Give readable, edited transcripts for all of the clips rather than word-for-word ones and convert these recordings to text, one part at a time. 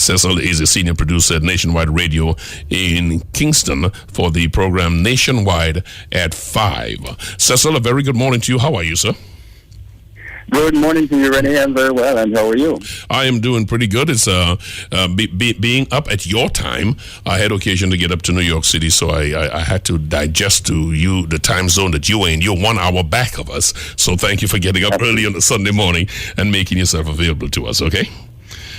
Cecil is a senior producer at Nationwide Radio in Kingston for the program Nationwide at 5. Cecil, a very good morning to you. How are you, sir? Good morning to you, Rennie. I'm very well, and how are you? I am doing pretty good. It's being up at your time. I had occasion to get up to New York City, so I had to digest to you the time zone that you are in. You're 1 hour back of us, so thank you for getting up early on a Sunday morning and making yourself available to us, okay?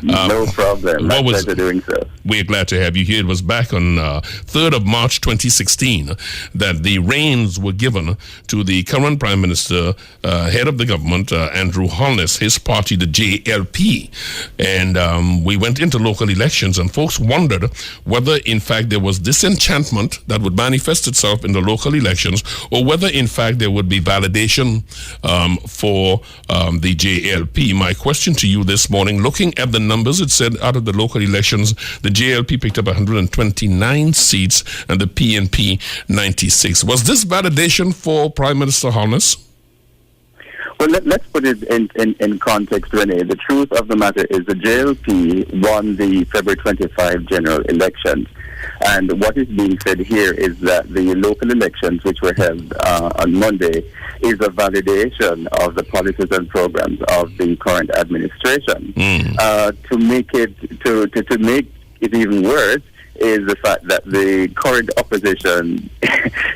No problem. My pleasure doing so. We're glad to have you here. It was back on 3rd of March 2016 that the reins were given to the current Prime Minister, head of the government, Andrew Holness, his party, the JLP. And we went into local elections, and folks wondered whether, in fact, there was disenchantment that would manifest itself in the local elections, or whether, in fact, there would be validation for the JLP. My question to you this morning, looking at the numbers, it said out of the local elections, the JLP picked up 129 seats and the PNP 96. Was this validation for Prime Minister Holness? Well, let's put it in context, Renee. The truth of the matter is the JLP won the February 25 general elections. And what is being said here is that the local elections, which were held on Monday, is a validation of the policies and programs of the current administration. To make it even worse is the fact that the current opposition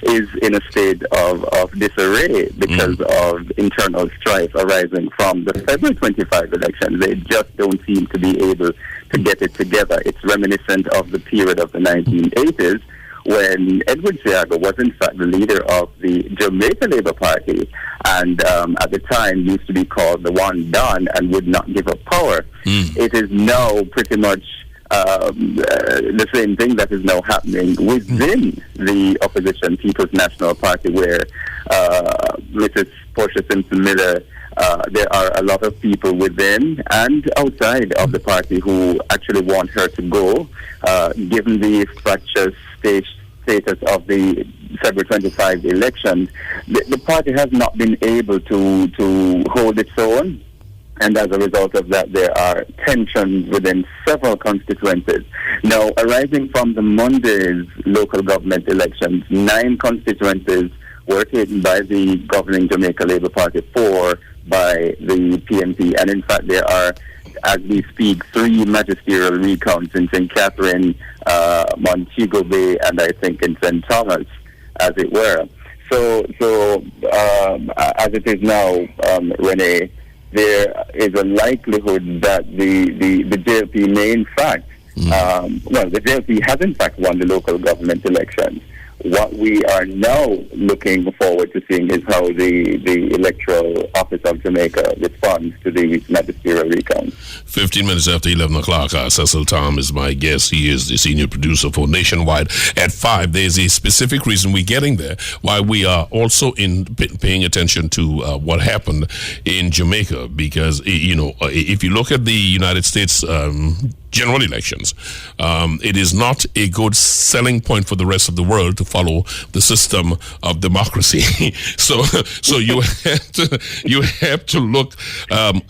is in a state of disarray because of internal strife arising from the February 25 election. They just don't seem to be able to get it together. It's reminiscent of the period of the 1980s when Edward Seago was in fact the leader of the Jamaica Labour Party, and at the time used to be called the One Don and would not give up power. It is now pretty much the same thing that is now happening within the opposition People's National Party, where Mrs. Portia Simpson Miller, there are a lot of people within and outside of the party who actually want her to go, given the fractious status of the February 25 elections. The party has not been able to hold its own. And as a result of that, there are tensions within several constituencies. Now, arising from the Monday's local government elections, 9 constituencies were taken by the governing Jamaica Labour Party, 4 by the PNP. And in fact, there are, as we speak, 3 magisterial recounts in St. Catherine, Montego Bay, and I think in St. Thomas, as it were. So as it is now, Renee, there is a likelihood that the JLP may in fact, the JLP has in fact won the local government elections. What we are now looking forward to seeing is how the Electoral Office of Jamaica responds to the magisterial recount. 15 minutes after 11 o'clock, Cecil Thoms is my guest. He is the senior producer for Nationwide at 5. There's a specific reason we're getting there, why we are also paying attention to what happened in Jamaica, because, if you look at the United States general elections, it is not a good selling point for the rest of the world to follow the system of democracy. so you have to look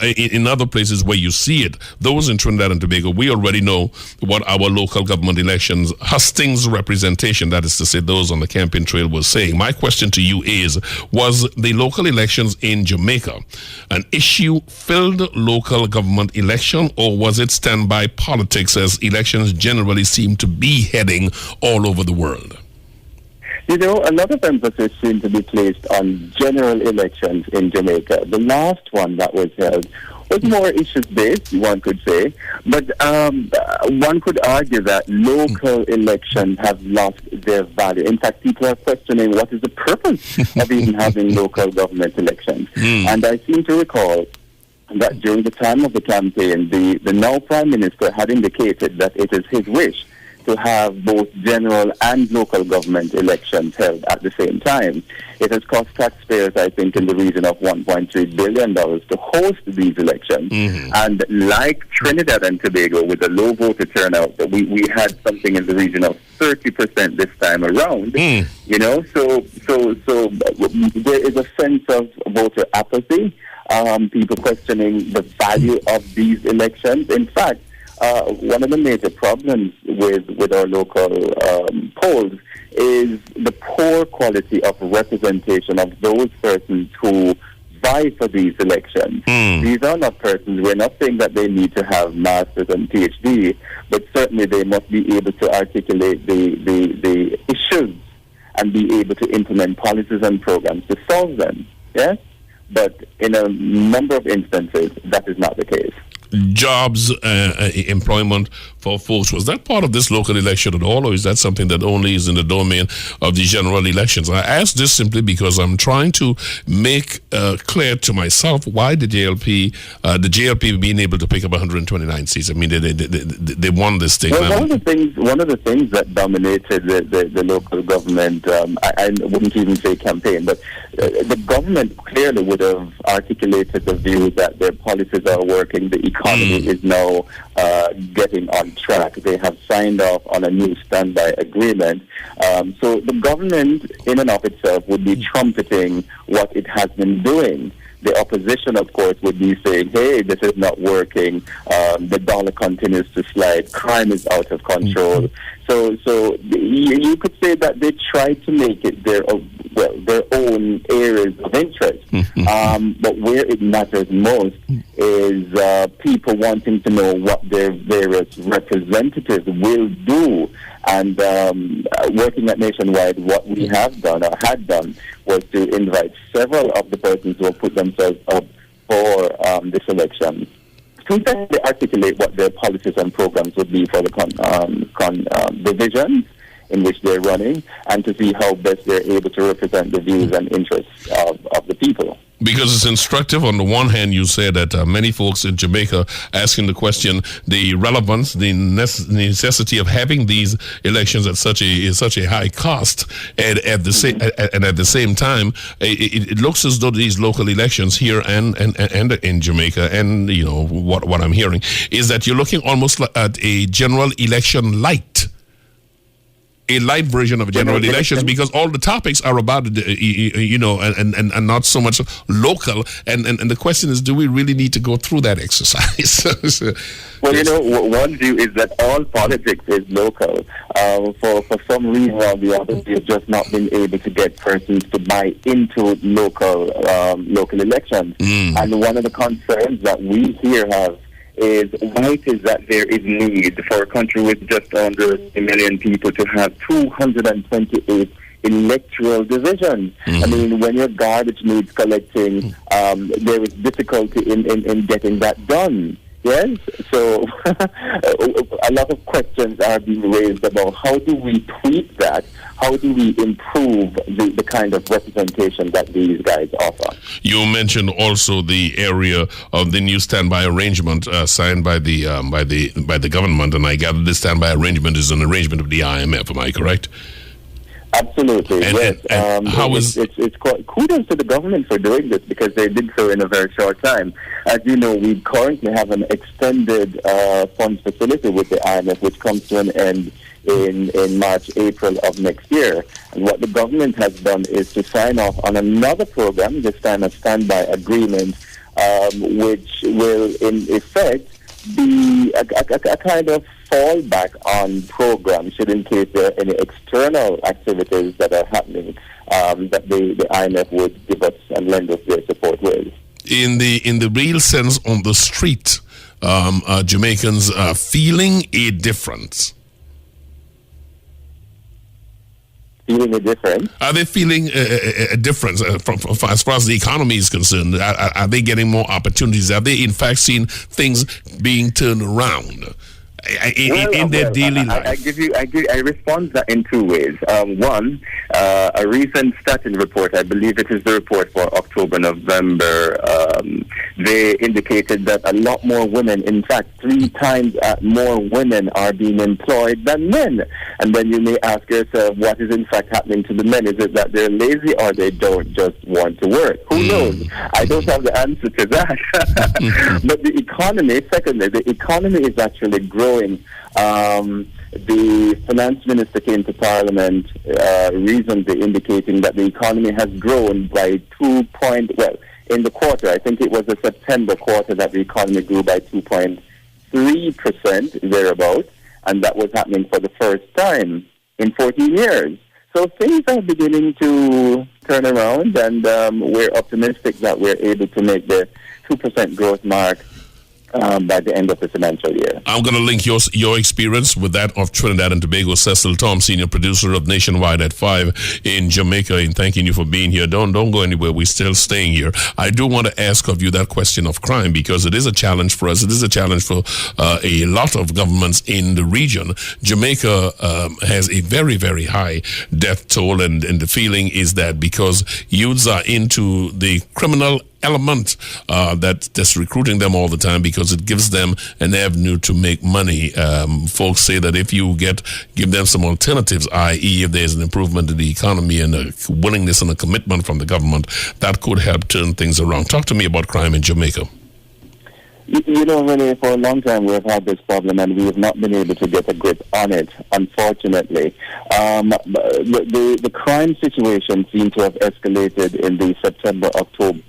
in other places where you see it. Those in Trinidad and Tobago, we already know what our local government elections, hustings representation, that is to say those on the campaign trail, was saying. My question to you is, was the local elections in Jamaica an issue-filled local government election, or was it standby politics, as elections generally seem to be heading all over the world? A lot of emphasis seems to be placed on general elections in Jamaica. The last one that was held was more issues-based, one could say, but one could argue that local elections have lost their value. In fact, people are questioning what is the purpose of even having local government elections. And I seem to recall that during the time of the campaign, the now Prime Minister had indicated that it is his wish to have both general and local government elections held at the same time. It has cost taxpayers, I think, in the region of $1.3 billion to host these elections. And like Trinidad and Tobago, with a low voter turnout, we had something in the region of 30% this time around. So there is a sense of voter apathy. People questioning the value of these elections. In fact, one of the major problems with our local polls is the poor quality of representation of those persons who vie for these elections. These are not persons, we're not saying that they need to have masters and PhD, but certainly they must be able to articulate the issues and be able to implement policies and programs to solve them. Yes? But in a number of instances, that is not the case. Jobs, employment for folks, was that part of this local election at all, or is that something that only is in the domain of the general elections? I ask this simply because I'm trying to make clear to myself why the JLP being able to pick up 129 seats. I mean, they won this thing. Well, one of the things that dominated the local government, I wouldn't even say campaign, but the government clearly would have articulated the view that their policies are working, the economy is now getting on track. They have signed off on a new standby agreement. So the government in and of itself would be trumpeting what it has been doing. The opposition, of course, would be saying, hey, this is not working. The dollar continues to slide. Crime is out of control. So you could say that they try to make it their own areas of interest. But where it matters most is people wanting to know what their various representatives will do. And working at Nationwide, what we have done or had done was to invite several of the persons who have put themselves up for this election to essentially articulate what their policies and programs would be for the divisions in which they're running, and to see how best they're able to represent the views and interests of the people. Because it's instructive. On the one hand, you say that many folks in Jamaica asking the question, the relevance, the necessity of having these elections at such a high cost, and at the same time, it looks as though these local elections here and in Jamaica, and you know what I'm hearing is that you're looking almost at a general election light. A light version of general elections, because all the topics are about, and not so much local. And the question is, do we really need to go through that exercise? Well, one view is that all politics is local. For some reason or the other, we've just not been able to get persons to buy into local elections. And one of the concerns that we here have is why it is that there is need for a country with just under 1 million people to have 228 electoral divisions. I mean, when your garbage needs collecting, there is difficulty in getting that done. Yes, so a lot of questions are being raised about how do we tweak that? How do we improve the kind of representation that these guys offer? You mentioned also the area of the new standby arrangement signed by the government, and I gather this standby arrangement is an arrangement of the IMF. Am I correct? Absolutely, yes. It's kudos to the government for doing this, because they did so in a very short time. As you know, we currently have an extended funds facility with the IMF, which comes to an end in March, April of next year. And what the government has done is to sign off on another program, this time a standby agreement, which will, in effect, be a kind of fallback on programs, should in case there are any external activities that are happening that the IMF would give us and lend us their support with. In the real sense, on the street, Jamaicans are feeling a difference. Feeling a difference? Are they feeling a difference as far as the economy is concerned? Are they getting more opportunities? Are they in fact seeing things being turned around in their daily life? I respond that in two ways. One, a recent statin report, I believe it is the report for October, November, they indicated that a lot more women, in fact 3 times more women are being employed than men. And then you may ask yourself, what is in fact happening to the men? Is it that they're lazy or they don't just want to work? Who knows? I don't have the answer to that. But the economy, secondly, the economy is actually growing. The finance minister came to Parliament recently indicating that the economy has grown by in the quarter, I think it was the September quarter, that the economy grew by 2.6%. 3% thereabouts, and that was happening for the first time in 14 years. So things are beginning to turn around, and we're optimistic that we're able to make the 2% growth mark by the end of the financial year. I'm going to link your experience with that of Trinidad and Tobago. Cecil Thoms, senior producer of Nationwide at 5 in Jamaica, and thanking you for being here. Don't go anywhere. We're still staying here. I do want to ask of you that question of crime, because it is a challenge for us. It is a challenge for a lot of governments in the region. Jamaica has a very, very high death toll, and the feeling is that because youths are into the criminal element that's recruiting them all the time, because it gives them an avenue to make money. Folks say that if you give them some alternatives, i.e. if there's an improvement in the economy and a willingness and a commitment from the government, that could help turn things around. Talk to me about crime in Jamaica. You know, really, for a long time we've had this problem, and we have not been able to get a grip on it, unfortunately. The crime situation seemed to have escalated in the September-October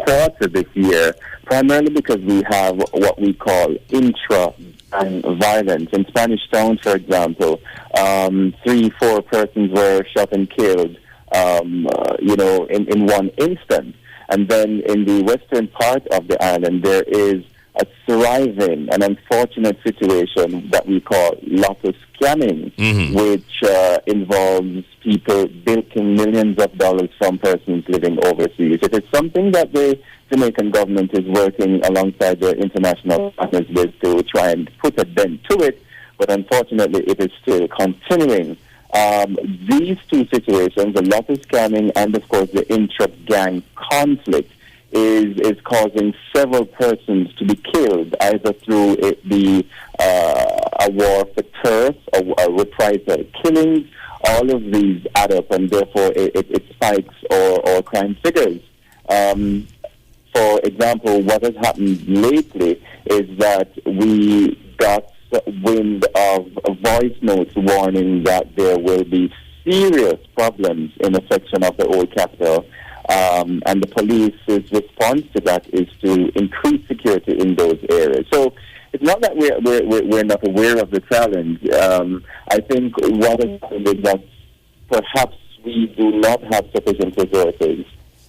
quarter this year, primarily because we have what we call intra-gang violence. In Spanish Town, for example, 3-4 persons were shot and killed, in one instance. And then in the western part of the island, there is a thriving and unfortunate situation that we call lotto scamming, which involves people bilking millions of dollars from persons living overseas. It is something that the Jamaican government is working alongside their international partners with to try and put a dent to it, but unfortunately it is still continuing. These two situations, the lotto scamming and of course the intra-gang conflict, is causing several persons to be killed, either through it be a war for turf or reprisal killings. All of these add up, and therefore it spikes or crime figures. For example, what has happened lately is that we got wind of voice notes warning that there will be serious problems in a section of the old capital. And the police's response to that is to increase security in those areas. So it's not that we're not aware of the challenge. I think what has happened is that perhaps we do not have sufficient resources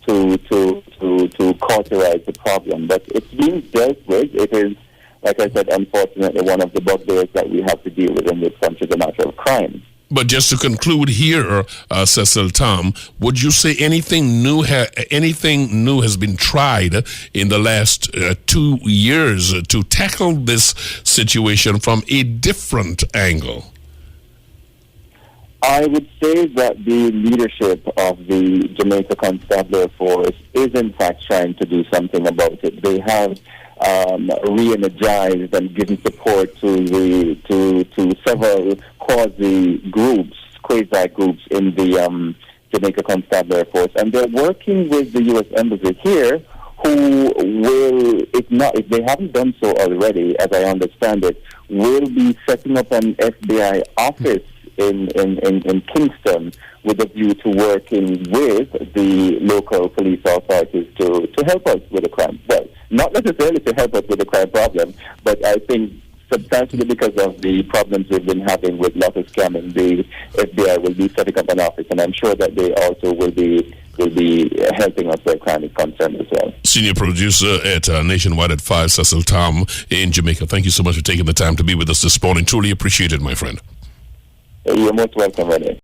to cauterize the problem. But it's being dealt with. It is, like I said, unfortunately one of the bugbears that we have to deal with in this country, the matter of crime. But just to conclude here, Cecil Thoms, would you say anything new has been tried in the last 2 years to tackle this situation from a different angle? I would say that the leadership of the Jamaica Constabulary Force is in fact trying to do something about it. They have re-energized and given support to several quasi groups in the Jamaica Constabulary Force, and they're working with the U.S. Embassy here, who will, if they haven't done so already, as I understand it, will be setting up an FBI office in Kingston with a view to working with the local police authorities to help us with the crime. Well, not necessarily to help us with the crime problem, but I think substantially because of the problems we've been having with lotto scamming, the FBI will be setting up an office, and I'm sure that they also will be helping us where crime is concerned as well. Senior producer at Nationwide at 5, Cecil Thoms in Jamaica. Thank you so much for taking the time to be with us this morning. Truly appreciate it, my friend. You're most welcome, Rennie.